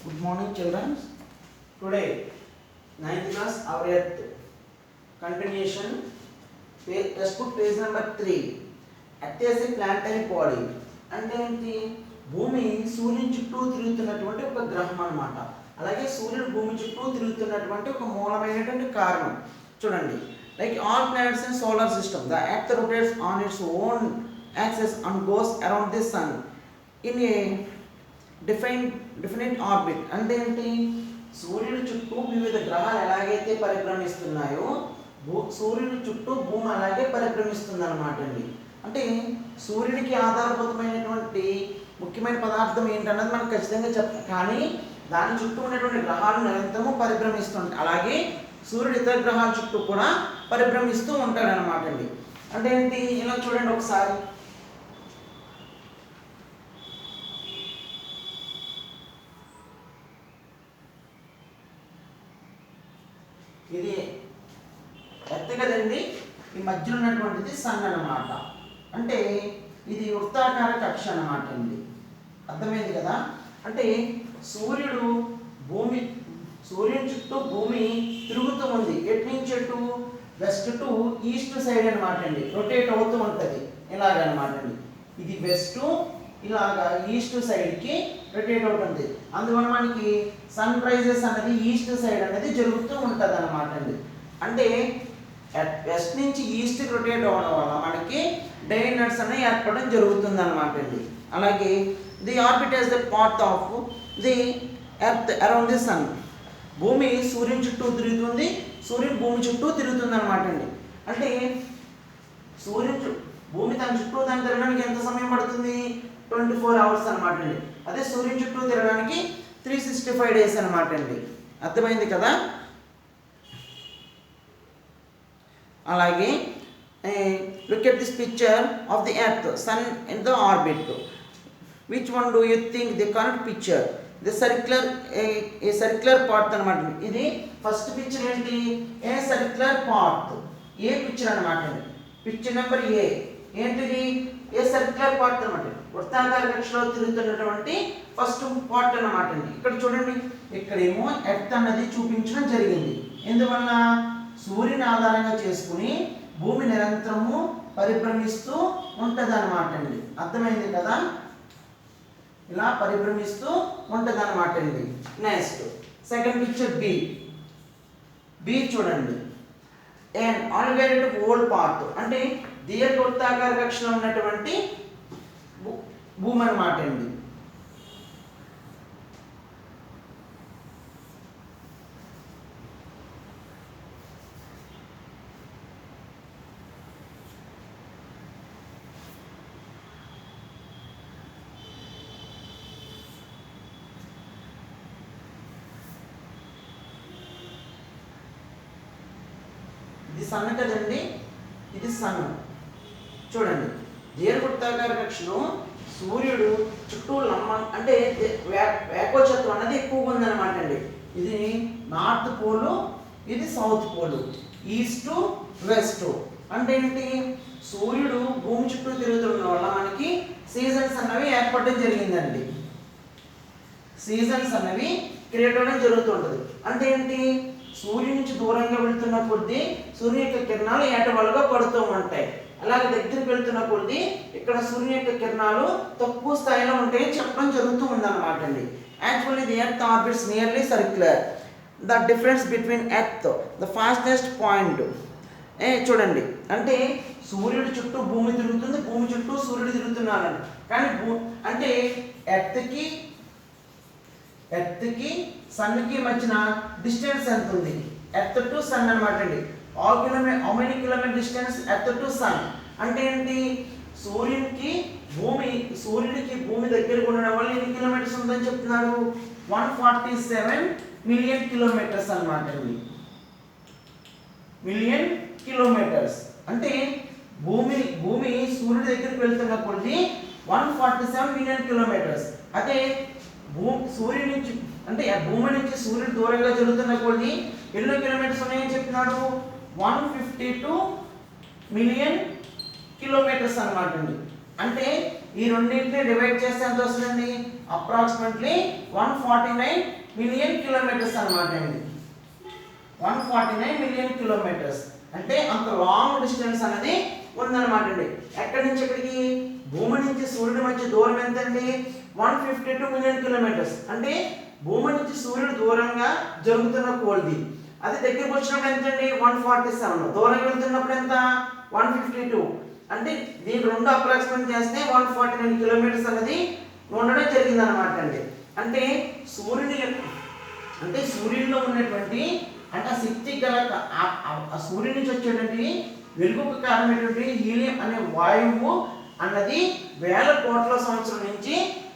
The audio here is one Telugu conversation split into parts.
Good morning, children. Today, 9th class, our Earth. Continuation. Let's put page number 3. Earth is a planetary body. అంటే ఏంటి? భూమి సూర్యుని చుట్టూ తిరుగుతున్నటువంటి ఒక గ్రహం అన్నమాట. అలాగే సూర్యుడు భూమి చుట్టూ తిరుగుతున్నటువంటి ఒక మూలమైనటువంటి కారణం. చూడండి, like all planets in solar system, the earth rotates on its own axis and goes around the sun in a definite orbit. అంటే ఏంటి? సూర్యుడి చుట్టూ వివిధ గ్రహాలు ఎలాగైతే పరిభ్రమిస్తున్నాయో సూర్యుడి చుట్టూ భూమి అలాగే పరిభ్రమిస్తుంది అన్నమాట అండి. అంటే సూర్యుడికి ఆధారభూతమైనటువంటి ముఖ్యమైన పదార్థం ఏంటన్నది మనకు ఖచ్చితంగా చెప్పాలి, కానీ దాని చుట్టూ ఉన్నటువంటి గ్రహాలు నిరంతరము పరిభ్రమిస్తుంటాయి. అలాగే సూర్యుడు ఇతర గ్రహాల చుట్టూ కూడా పరిభ్రమిస్తూ ఉంటాడు అన్నమాట అండి. అంటే ఏంటి? ఇలా చూడండి ఒకసారి. ఇది ఎర్త్ కదండి, ఈ మధ్యలో ఉన్నటువంటిది సన్ అన్నమాట. అంటే ఇది వృత్తాకార కక్ష అన్నమాట అండి. అర్థమైంది కదా? అంటే సూర్యుని చుట్టూ భూమి తిరుగుతూ ఉంది. ఎటు నుంచి ఎటు? వెస్ట్ టు ఈస్ట్ సైడ్ అనమాట అండి. రొటేట్ అవుతూ ఉంటుంది ఇలాగనమాట అండి. ఇది వెస్ట్, ఇలాగా ఈస్ట్ సైడ్కి రొటేట్ అవుతుంది. అందువల్ల మనకి సన్ రైజెస్ అనేది ఈస్ట్ సైడ్ అనేది జరుగుతూ ఉంటుంది అనమాట అండి. అంటే వెస్ట్ నుంచి ఈస్ట్ రొటేట్ అవ్వడం వల్ల మనకి డే నైట్స్ అనేవి ఏర్పడడం జరుగుతుంది అనమాట అండి. అలాగే the orbit is the path of the earth around the sun. భూమి సూర్యుని చుట్టూ తిరుగుతుంది, సూర్యుడు భూమి చుట్టూ తిరుగుతుంది అనమాట అండి. అంటే భూమి తన చుట్టూ దాన్ని తిరగడానికి ఎంత సమయం పడుతుంది? 24 hours అనమాట అండి. అదే సూర్యుని చుట్టూ తిరగడానికి 365 days అనమాట అండి. అర్థమైంది కదా? అలాగే look at this picture of the earth, sun in the orbit. Which one do you think the correct picture? The circular part అనమాట. ఇది ఫస్ట్ పిక్చర్ ఏంటి? A circular part, a picture అనమాట అండి. పిక్చర్ నెంబర్ ఏ ఏంటిది? ఏ సర్క్యులర్ పార్ట్ అనమాట. వృత్తాకార కక్షలో తిరుగుతున్నటువంటి ఫస్ట్ పార్ట్ అనమాట అండి. ఇక్కడ చూడండి, ఇక్కడేమో ఎర్త్ అన్నది చూపించడం జరిగింది. ఎందువల్ల? సూర్యుని ఆధారంగా చేసుకుని భూమి నిరంతరము పరిభ్రమిస్తూ ఉంటుంది అనమాట అండి. అర్థమైంది కదా? ఇలా పరిభ్రమిస్తూ ఉంటుంది అనమాట అండి. నెక్స్ట్ సెకండ్ పిక్చర్ బి చూడండి. అండ్ ఆల్వేటెడ్ ఓల్డ్ పార్ట్ అంటే దీర్ఘవృత్తాకార కక్షలో ఉన్నటువంటి భూమి అనమాట అండి. ఇది సన్ కదండి, ఇది సన్. చూడండి, దీర్ఘవృత్తాకార కక్షలో సూర్యుడు చుట్టూ అంటే వేకోచత్వం అనేది ఎక్కువగా ఉందన్నమాట అండి. ఇది నార్త్ పోలు, ఇది సౌత్ పోలు, ఈస్ట్ వెస్ట్. అంటే ఏంటి? సూర్యుడు భూమి చుట్టూ తిరుగుతుండడం వల్ల మనకి సీజన్స్ అన్నవి ఏర్పడడం జరిగిందండి. సీజన్స్ అన్నవి క్రియేట్ అవ్వడం జరుగుతుంటుంది. అంటే ఏంటి? సూర్యుడి నుంచి దూరంగా వెళుతున్న కొద్దీ సూర్యుని యొక్క కిరణాలు ఏటవాలుగా పడుతూ ఉంటాయి. అలాగే దగ్గరికి వెళ్తున్న కొద్దీ ఇక్కడ సూర్యుని యొక్క కిరణాలు తక్కువ స్థాయిలో ఉంటాయని చెప్పడం జరుగుతూ ఉందన్నమాట అండి. Actually the earth orbits nearly circular. The difference between earth the fastest point. చూడండి, అంటే సూర్యుడి చుట్టూ భూమి తిరుగుతుంది, భూమి చుట్టూ సూర్యుడు తిరుగుతున్నాడు. కానీ అంటే ఎర్త్కి సన్కి మధ్యన డిస్టెన్స్ ఎంత ఉంది? ఎర్త్ టు సన్ అనమాట అండి. How many kilometer distance earth to sun? అంటే ఏంటి? సూర్యుడికి భూమి దగ్గరకు ఉండడం వల్ల ఎన్ని కిలోమీటర్స్ ఉందని చెప్తున్నారు? 147 మిలియన్ కిలోమీటర్స్ అనమాట అండి. మిలియన్ కిలోమీటర్స్ అంటే భూమి సూర్యుడి దగ్గరికి వెళ్తున్న కొద్ది 147 మిలియన్ కిలోమీటర్స్. అదే సూర్యుడి నుంచి అంటే భూమి నుంచి సూర్యుడు దూరంగా జరుగుతున్న కొద్ది ఎన్నో కిలోమీటర్స్ ఉన్నాయని చెప్తున్నాడు? 152 మిలియన్ కిలోమీటర్స్ అనమాట అండి. అంటే ఈ రెండింటిని డివైడ్ చేస్తే ఎంత వస్తుందండి? అప్రాక్సిమేట్లీ 149 మిలియన్ కిలోమీటర్స్ అనమాట అండి. 149 మిలియన్ కిలోమీటర్స్ అంటే అంత లాంగ్ డిస్టెన్స్ అనేది ఉందన్నమాట అండి. ఎక్కడి నుంచి ఎక్కడికి? భూమి నుంచి సూర్యుడి మధ్య దూరం ఎంత అండి? 152 మిలియన్ కిలోమీటర్స్. అంటే భూమి నుంచి సూర్యుడు దూరంగా జరుగుతున్న కోల్ది. అది దగ్గరికి వచ్చినప్పుడు ఎంత అండి? 147. దూరం వెళ్తున్నప్పుడు ఎంత? 152. అంటే దీని రెండు అప్రాక్సిమేట్ చేస్తే 149 కిలోమీటర్స్ అనేది ఉండడం జరిగింది అనమాట అండి. అంటే సూర్యుడిలో ఉన్నటువంటి అంటే ఆ శక్తి గల ఆ సూర్యుడి నుంచి వచ్చేటువంటి వెలుగుకు కారణమైనటువంటి హీలియం అనే వాయువు అన్నది వేల కోట్ల సంవత్సరం నుంచి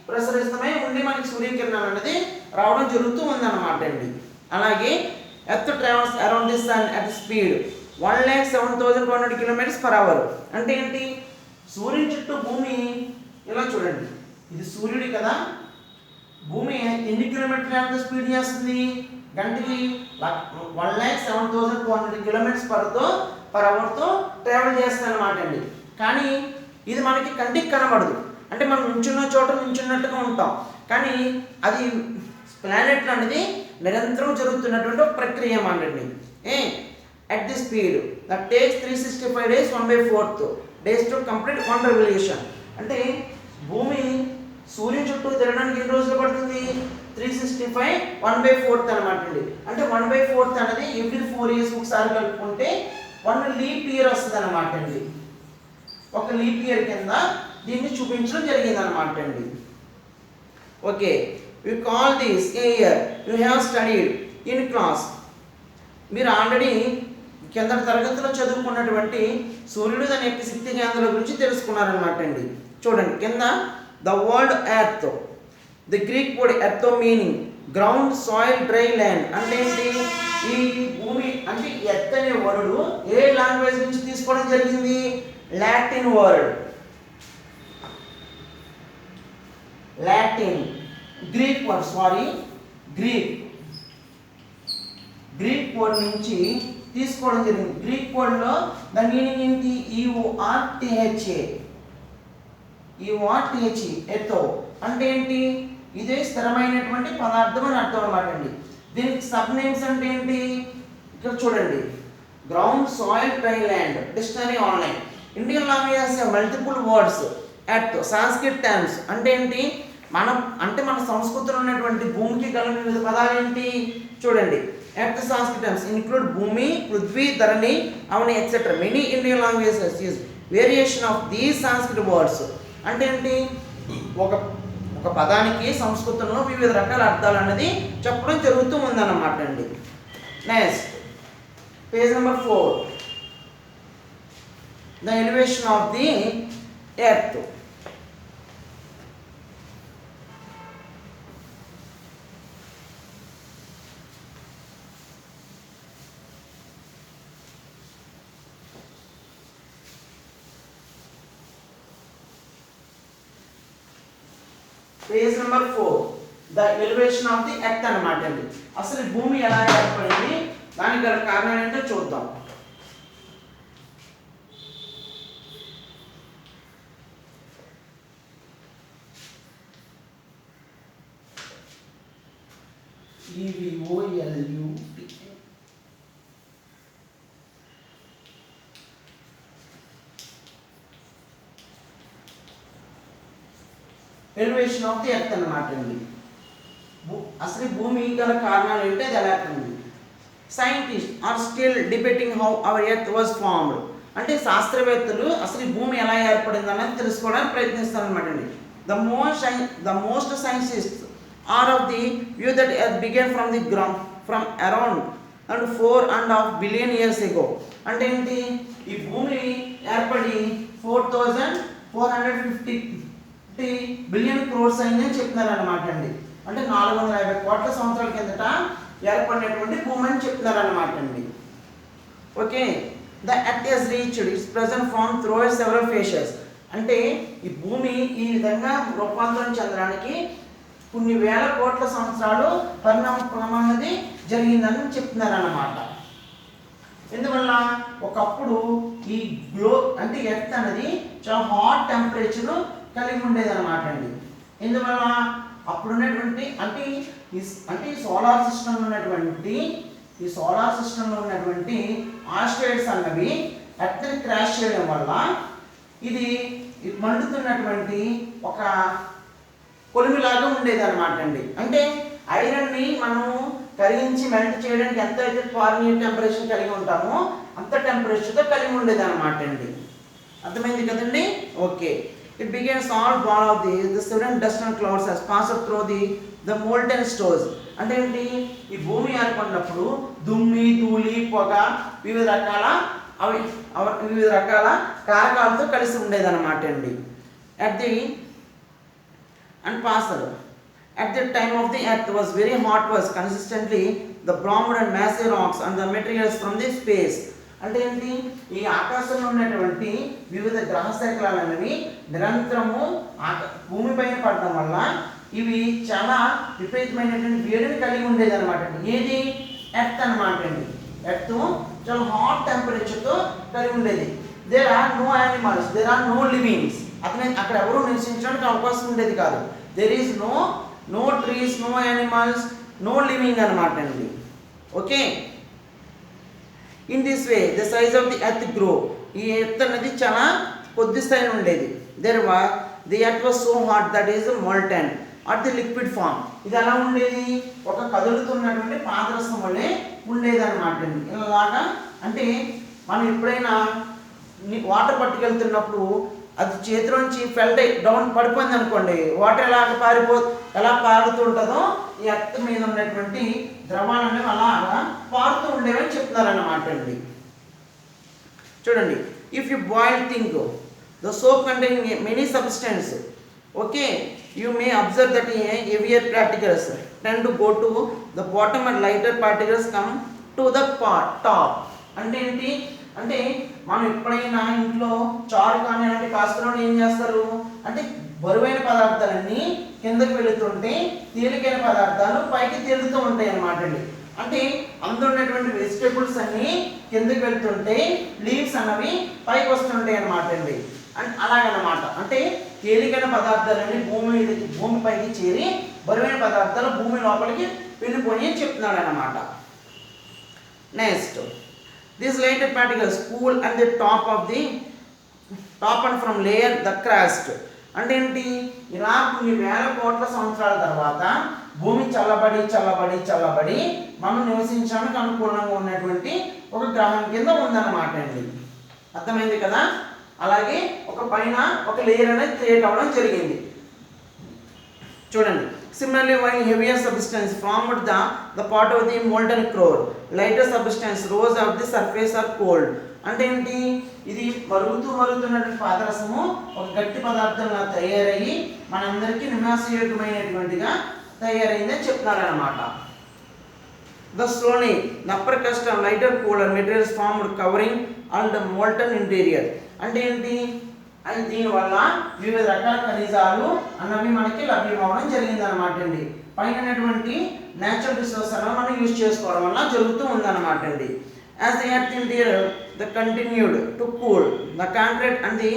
ప్రసరిస్తమై ఉండి మనకి సూర్యకిరణాలు అనేది రావడం జరుగుతూ ఉందన్నమాట అండి. అలాగే earth travels around the sun at speed 1,07,200 kilometers per hour. అంటే ఏంటి? సూర్యుని చుట్టూ భూమి ఇలా చూడండి, ఇది సూర్యుడి కదా, భూమి ఎన్ని కిలోమీటర్ల స్పీడ్ చేస్తుంది? గంటకి 1,07,200 కిలోమీటర్స్ పర్ అవర్తో ట్రావెల్ చేస్తుంది అనమాట అండి. కానీ ఇది మనకి కంటికి కనబడదు. అంటే మనం నుంచున్న చోట నుంచున్నట్టుగా ఉంటాం, కానీ అది ప్లానెట్ అనేది నిరంతరం జరుగుతున్నటువంటి ఒక ప్రక్రియ అన్నమాట. At this speed that takes 365 days 1/4 days to complete one revolution. అంటే భూమి సూర్యుని చుట్టూ తిరగడానికి ఎన్ని రోజులు పడుతుంది? 365 1/4 అనమాట అండి. అంటే 1/4 అనేది ఎవ్రీ 4 years ఒకసారి కలుపుకుంటే 1 లీప్ ఇయర్ వస్తుంది అనమాట అండి. ఒక లీప్ ఇయర్ కింద దీన్ని చూపించడం జరిగింది అనమాట అండి. Okay, we call this a year. You have studied in class. మీరు ఆల్రెడీ కింద తరగతిలో చదువుకున్నటువంటి సూర్యుడు దాని యొక్క శక్తి కేంద్రాల గురించి తెలుసుకున్నారనమాట అండి. చూడండి కింద the word earth, the Greek word earth meaning ground, soil, dry land. అంటే ఏంటి? ఈ భూమి అంటే ఎర్త్ అనే వర్డ్ ఏ లాంగ్వేజ్ నుంచి తీసుకోవడం జరిగింది? Latin word. Latin Greek word Greek word నుంచి తీసుకోవడం జరిగింది. గ్రీక్ వర్డ్లో ద మీనింగ్ ఏంటి? ఈఓఆర్టీహెచ్ఈ ఎతో అంటే ఏంటి? ఇదే స్థిరమైనటువంటి పదార్థం అని అర్థం అనమాట అండి. దీనికి సబ్ నేమ్స్ అంటే ఏంటి? ఇక్కడ చూడండి, ground, soil, dry land. Dictionary online. Indian languages multiple words earth. Sanskrit terms అంటే ఏంటి? మన సంస్కృతిలో ఉన్నటువంటి భూమికి గల వివిధ పదాలు ఏంటి? చూడండి, earth Sanskrit terms include bhumi, prithvi, dharani, avani etcetera. Many Indian languages use variation of these Sanskrit words. అంటే ఏంటి? ఒక పదానికి సంస్కృతంలో వివిధ రకాల అర్థాలు అనేది చెప్పడం జరుగుతూ ఉందన్నమాట అండి. Next page number 4, the elevation of the earth. Page number 4, the elevation of the earth అన్నమాట అండి. అసలు భూమి ఎలా ఏర్పడింది, దానికి గల కారణం ఏంటో చూద్దాం. ఎలివేషన్ ఆఫ్ ది ఎర్త్ అన్నమాట అండి. అసలు భూమి గల కారణాలు ఏంటి, అది ఎలా ఉంది? Scientist are still debating how our earth was formed. అంటే శాస్త్రవేత్తలు అసలు ఈ భూమి ఎలా ఏర్పడింది అనేది తెలుసుకోవడానికి ప్రయత్నిస్తారు అనమాట అండి. The most scientists are of the view that earth began from the ground from around 4.5 billion years ago. అంటే ఏంటి? ఈ భూమి ఏర్పడి 4,450 బిలియన్ క్రోర్స్ అయిందని చెప్తున్నారు అనమాట అండి. అంటే 450 కోట్ల సంవత్సరాల కిందట ఏర్పడినటువంటి భూమి అని చెప్తున్నారు అనమాట అండి. Okay, the earth has reached its present form through several phases. అంటే ఈ భూమి ఈ విధంగా రూపాంతరం చెందడానికి కొన్ని వేల కోట్ల సంవత్సరాలు పరిణామం అనేది జరిగిందని చెప్తున్నారు అన్నమాట. ఎందువల్ల ఒకప్పుడు ఈ అంటే ఎర్త్ అనేది చాలా హాట్ టెంపరేచర్ కలిగి ఉండేది అనమాట అండి. ఎందువల్ల అప్పుడు ఉన్నటువంటి ఈ సోలార్ సిస్టంలో ఉన్నటువంటి ఆస్ట్రాయిడ్స్ అన్నవి ఎర్త్ని క్రాష్ చేయడం వల్ల ఇది మండుతున్నటువంటి ఒక కొలిమిలాగా ఉండేది అనమాట అండి. అంటే ఐరన్ని మనం కరిగించి మెల్ట్ చేయడానికి ఎంత అయితే ఫారెన్హీట్ టెంపరేచర్ కలిగి ఉంటామో అంత టెంపరేచర్తో కలిగి ఉండేది అనమాట అండి. అర్థమైంది కదండి? Okay. It begins all ball of the sudden dust and clouds has passed through the molten stores. అంటే ఏంటి? ఈ భూమి ఏర్పడినప్పుడు దుమ్మి, ధూళి, పొగ వివిధ రకాల కారకాలతో కలిసి ఉండేదన్నమాట అండి. At the time of the earth was very hot, was consistently the brown and massive rocks and the materials from the space. అంటే ఏంటి? ఈ ఆకాశంలో ఉన్నటువంటి వివిధ గ్రహ శకలాలు అనేవి నిరంతరము భూమిపైన పడడం వల్ల ఇవి చాలా విపరీతమైనటువంటి వేడిని కలిగి ఉండేది అనమాట అండి. ఏది? ఎర్త్ అనమాట అండి. ఎర్త్ చాలా హాట్ టెంపరేచర్తో కలిగి ఉండేది. There are no animals, there are no livings. అక్కడ ఎవరు నివసించడానికి అవకాశం ఉండేది కాదు. There is no trees, no animals, no living అనమాట అండి. Okay. In this way the size of the earth grow. ఈ ఎర్త్ అనేది చాలా కొద్ది స్థాయిలో ఉండేది. The earth was so hot that is molten at the liquid form. ఇది ఎలా ఉండేది? ఒక కదులుతున్నటువంటి పాదరసం వల్లే ఉండేది అనమాట అండి. ఇలాగా అంటే మనం ఎప్పుడైనా వాటర్ పట్టుకెళ్తున్నప్పుడు అది చేతిలోంచి ఫెల్ట్ డౌన్ పడిపోయింది అనుకోండి, వాటర్ ఎలా పారుతుంటుందో ఈ ఎర్త్ మీద ఉన్నటువంటి ద్రవాలు అనేవి అలాగా పారుతూ ఉండేవని చెప్తున్నారన్నమాట అండి. చూడండి, if you boil think the soap containing many substance, okay, you may observe that heavier particles tend to go to the bottom and lighter particles come to the top. అంటే ఏంటి? అంటే మనం ఎప్పుడైనా ఇంట్లో చారు కానీ అలాంటి కాసులో ఏం చేస్తారు అంటే బరువైన పదార్థాలన్నీ కిందకి వెళుతుంటే తేలికైన పదార్థాలు పైకి తేలుతూ ఉంటాయి అన్నమాట అండి. అంటే అందులో ఉన్నటువంటి వెజిటేబుల్స్ అన్నీ కిందకి వెళ్తుంటే లీవ్స్ అన్నవి పైకి వస్తుంటాయి అన్నమాట అండి. అలాగనమాట. అంటే తేలికైన పదార్థాలన్నీ భూమిపైకి చేరి బరువైన పదార్థాలు భూమి లోపలికి వెళ్ళిపోయి అని చెప్తున్నాడు అన్నమాట. Next, these later particles cool at the top and from layer the crust. అంటే ఏంటి? ఇలా కొన్ని వేల కోట్ల సంవత్సరాల తర్వాత భూమి చల్లబడి మనం నివసించడానికి అనుకూలంగా ఉన్నటువంటి ఒక గ్రహం కింద ఉందన్నమాట అండి. అర్థమైంది కదా? అలాగే ఒక పైన ఒక లేయర్ అనేది క్రియేట్ అవ్వడం జరిగింది. చూడండి, similarly while heavier substance formed the part of the molten core, lighter substance rose out the surface or cold. అంటే ఏంటి? ఇది మరుగుతున్నటువంటి పాదరసము ఒక గట్టి పదార్థంగా తయారయ్యి మనందరికీ నివాసయోగ్యమైనటువంటిగా తయారైందని చెప్తున్నారు అన్నమాట. The slowly the upper crust of lighter cooler materials formed covering all the molten interior. అంటే ఏంటి? అది దీనివల్ల వివిధ రకాల ఖనిజాలు అన్నవి మనకి లభ్యమవడం జరిగింది అనమాట అండి. పైన ఉన్నటువంటి న్యాచురల్ రిసోర్స్ అన్నవి మనం యూజ్ చేసుకోవడం వల్ల జరుగుతూ ఉందన్నమాట అండి. As the earth interior the continued to cool, the concrete and the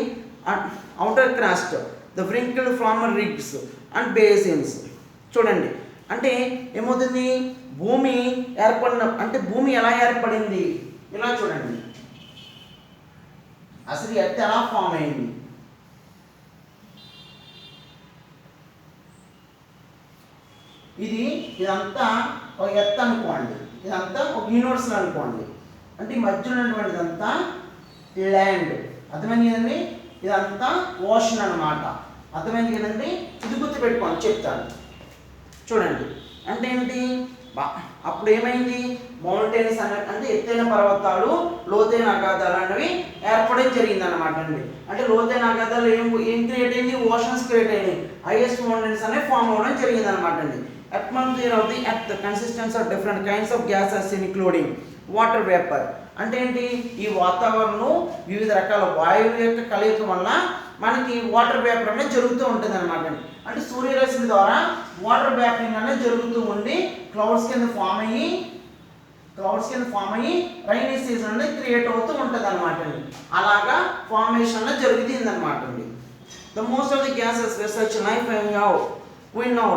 outer crust, the wrinkled former rigs and basins. చూడండి, అంటే ఏమవుతుంది? భూమి ఎలా ఏర్పడింది? ఇలా చూడండి, అసలు ఎర్త్ ఎలా ఫామ్ అయింది? ఇదంతా ఒక ఎర్త్ అనుకోండి, ఇదంతా ఒక యూనివర్స్ అనుకోండి. అంటే ఈ మధ్యలో ఉన్నటువంటిదంతా ల్యాండ్. అర్థమైంది కదండి? ఇదంతా ఓషన్ అనమాట. అర్థమైంది కదండి? ఇది గుర్తుపెట్టుకోండి, చెప్తాను. చూడండి, అంటే ఏంటి? అప్పుడు ఏమైంది? మౌంటైన్స్ అంటే ఎత్తైన పర్వతాలు, లోతైన అగాధాలు అనేవి ఏర్పడడం జరిగింది అనమాట అండి. అంటే లోతైన అగాధాలు ఏం క్రియేట్ అయింది? ఓషన్స్ క్రియేట్ అయింది. హైయెస్ట్ మౌంటైన్స్ అనేవి ఫామ్ అవ్వడం జరిగింది అనమాట అండి. Atmosphere of the earth consists of different kinds of gases including water vapor. అంటే ఏంటి? ఈ వాతావరణం వివిధ రకాల వాయువుల యొక్క కలయిక వల్ల మనకి వాటర్ వేపర్ అనేది జరుగుతూ ఉంటుంది అనమాట. అంటే సూర్యరశ్మి ద్వారా వాటర్ వేపరింగ్ అనేది జరుగుతూ ఉండి క్లౌడ్స్ కింద ఫామ్ అయ్యి రైనీ సీజన్ అనేది క్రియేట్ అవుతూ ఉంటుంది అనమాట అండి. అలాగా ఫార్మేషన్ అనేది జరుగుతుంది అనమాట అండి. The most of the gases were such life we know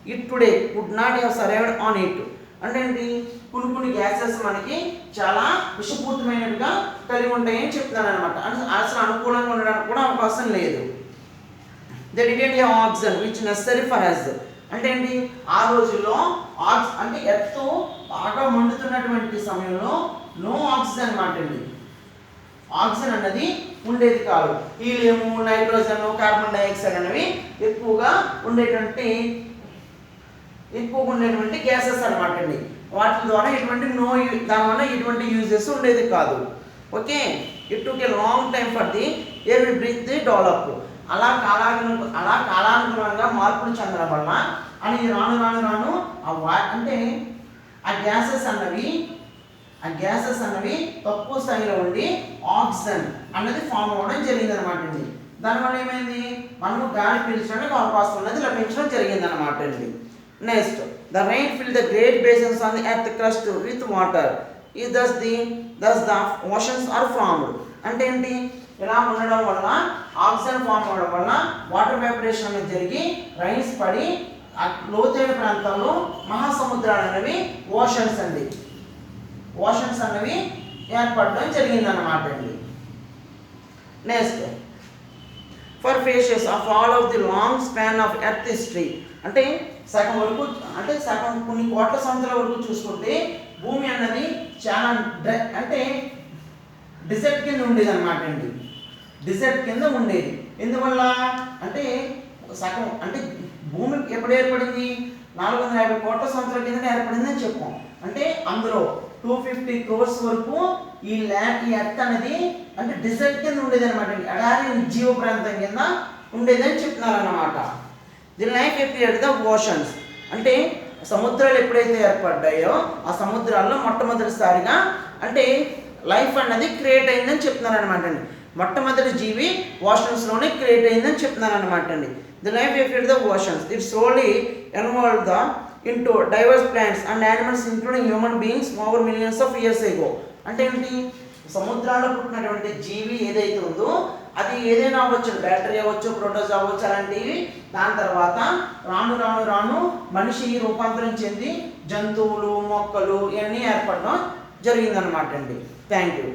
it today would not have survived on it. అంటే ఏంటి, కొన్ని గ్యాసెస్ మనకి చాలా విషపూరితమైనట్టుగా కలిగి ఉంటాయని చెప్తున్నాను అనమాట. అసలు అనుకూలంగా ఉండడానికి కూడా అవకాశం లేదు. They didn't have oxygen which necessary for us. అంటే ఏంటి, ఆ రోజుల్లో అంటే ఎర్త్ బాగా మండుతున్నటువంటి సమయంలో నో ఆక్సిజన్ అనమాట అండి. ఆక్సిజన్ అన్నది ఉండేది కాదు. హీలియము, నైట్రోజన్, కార్బన్ డైఆక్సైడ్ అనేవి ఎక్కువగా ఉండేటువంటి గ్యాసెస్ అనమాట అండి. వాటి ద్వారా దానివల్ల ఎటువంటి యూజెస్ ఉండేది కాదు. Okay, it took a long time for the air we breathe the develop. అలా కాలానుగుణంగా మార్పులు చెందడం వల్ల అని రాను అంటే ఆ గ్యాసెస్ అన్నవి తక్కువ స్థాయిలో ఉండి ఆక్సిజన్ అన్నది ఫామ్ అవ్వడం జరిగింది అనమాట అండి. దానివల్ల ఏమైంది, మనము గాలి పీల్చడానికి అవకాశం అనేది లభించడం జరిగింది అనమాట అండి. Next, the rain fill the great basins on the earth crust with water thus the oceans are formed. అంటే ఏంటి, ఇలా ఉండడం వల్ల ఆక్సిజన్ ఫామ్ అవ్వడం వల్ల వాటర్ వేపరేషన్ అనేది జరిగి రైన్స్ పడి లోతైన ప్రాంతాల్లో మహాసముద్రాలు అనేవి ఓషన్స్ అనేవి ఏర్పడడం జరిగిందన్నమాట అండి. Next, for phases of all of the long span of earth history. అంటే సగం కొన్ని కోట్ల సంవత్సరాల వరకు చూసుకుంటే భూమి అన్నది చాలా అంటే డిజర్ట్ కింద ఉండేది అనమాట అండి. ఎందువల్ల అంటే సగం అంటే భూమి ఎప్పుడు ఏర్పడింది, 450 కోట్ల సంవత్సరాల కింద ఏర్పడింది అని చెప్పాం. అంటే అందులో 250 crores వరకు ఈ ఎర్త్ అనేది అంటే డిజర్ట్ కింద ఉండేది అనమాట అండి. ఎడారి జీవ ప్రాంతం కింద ఉండేదని చెప్తున్నారు అన్నమాట. The life appeared the oceans. అంటే సముద్రాలు ఎప్పుడైతే ఏర్పడ్డాయో ఆ సముద్రాల్లో మొట్టమొదటిసారిగా అంటే లైఫ్ అన్నది క్రియేట్ అయిందని చెప్తున్నారు అనమాట అండి. మొట్టమొదటి జీవి ఓషన్స్లోనే క్రియేట్ అయిందని చెప్తున్నారు అనమాట అండి. The life appeared the oceans. It slowly evolved into diverse plants and animals including human beings over millions of years ago. అంటే ఏంటి, సముద్రాల్లో పుట్టినటువంటి జీవి ఏదైతే ఉందో అది ఏదైనా అవ్వచ్చు, బ్యాక్టీరియా అవ్వచ్చు, ప్రోటోజా అవ్వచ్చు, అలాంటివి. దాని తర్వాత రాను మనిషి రూపాంతరం చెంది జంతువులు, మొక్కలు ఇవన్నీ ఏర్పడడం జరిగిందనమాట అండి. Thank you.